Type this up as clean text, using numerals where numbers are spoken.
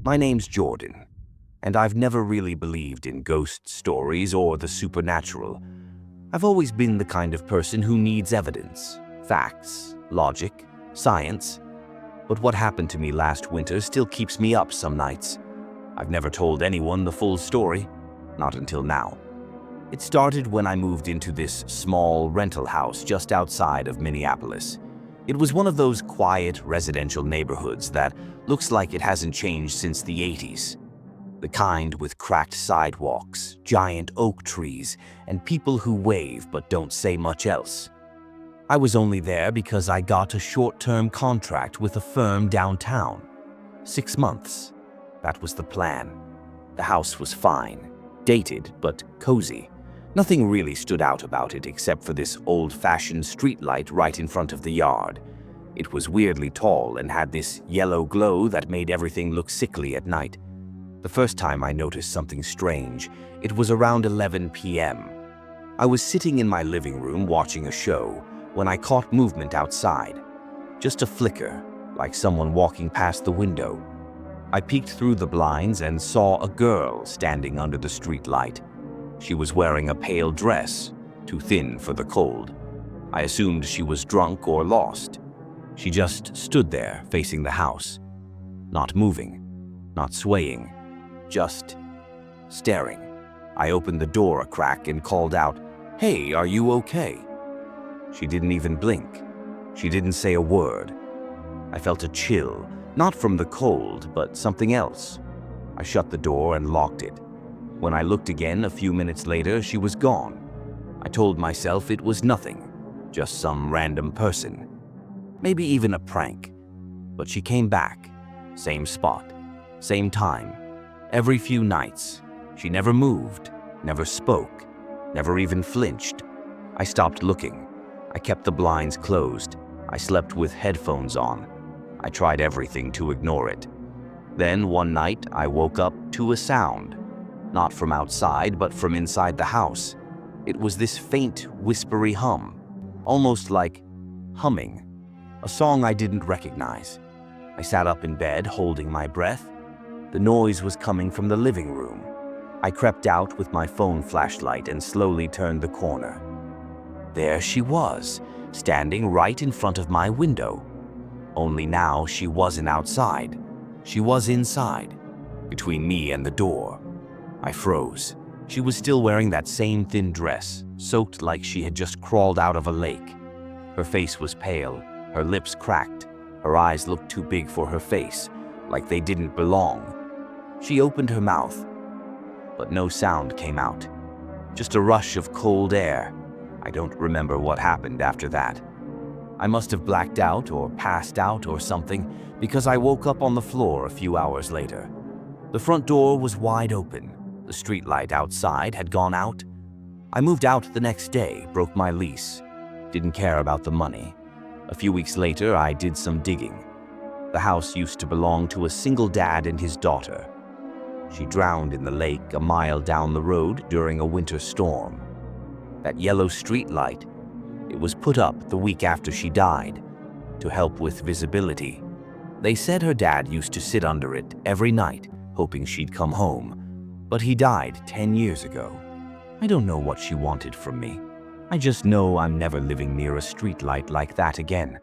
My name's Jordan, and I've never really believed in ghost stories or the supernatural. I've always been the kind of person who needs evidence, facts, logic, science. But what happened to me last winter still keeps me up some nights. I've never told anyone the full story, not until now. It started when I moved into this small rental house just outside of Minneapolis. It was one of those quiet residential neighborhoods that looks like it hasn't changed since the 80s. The kind with cracked sidewalks, giant oak trees, and people who wave but don't say much else. I was only there because I got a short-term contract with a firm downtown. 6 months. That was the plan. The house was fine, dated but cozy. Nothing really stood out about it except for this old-fashioned streetlight right in front of the yard. It was weirdly tall and had this yellow glow that made everything look sickly at night. The first time I noticed something strange, it was around 11 p.m. I was sitting in my living room watching a show when I caught movement outside. Just a flicker, like someone walking past the window. I peeked through the blinds and saw a girl standing under the streetlight. She was wearing a pale dress, too thin for the cold. I assumed she was drunk or lost. She just stood there facing the house, not moving, not swaying, just staring. I opened the door a crack and called out, "Hey, are you okay?" She didn't even blink. She didn't say a word. I felt a chill, not from the cold, but something else. I shut the door and locked it. When I looked again a few minutes later, she was gone. I told myself it was nothing, just some random person. Maybe even a prank. But she came back. Same spot, same time. Every few nights. She never moved, never spoke, never even flinched. I stopped looking. I kept the blinds closed. I slept with headphones on. I tried everything to ignore it. Then one night I woke up to a sound. Not from outside, but from inside the house. It was this faint, whispery hum, almost like humming, a song I didn't recognize. I sat up in bed, holding my breath. The noise was coming from the living room. I crept out with my phone flashlight and slowly turned the corner. There she was, standing right in front of my window. Only now she wasn't outside. She was inside, between me and the door. I froze. She was still wearing that same thin dress, soaked like she had just crawled out of a lake. Her face was pale, her lips cracked, her eyes looked too big for her face, like they didn't belong. She opened her mouth, but no sound came out. Just a rush of cold air. I don't remember what happened after that. I must have blacked out or passed out or something, because I woke up on the floor a few hours later. The front door was wide open. The streetlight outside had gone out. I moved out the next day, broke my lease. Didn't care about the money. A few weeks later, I did some digging. The house used to belong to a single dad and his daughter. She drowned in the lake a mile down the road during a winter storm. That yellow streetlight, it was put up the week after she died to help with visibility. They said her dad used to sit under it every night, hoping she'd come home. But he died 10 years ago. I don't know what she wanted from me. I just know I'm never living near a streetlight like that again.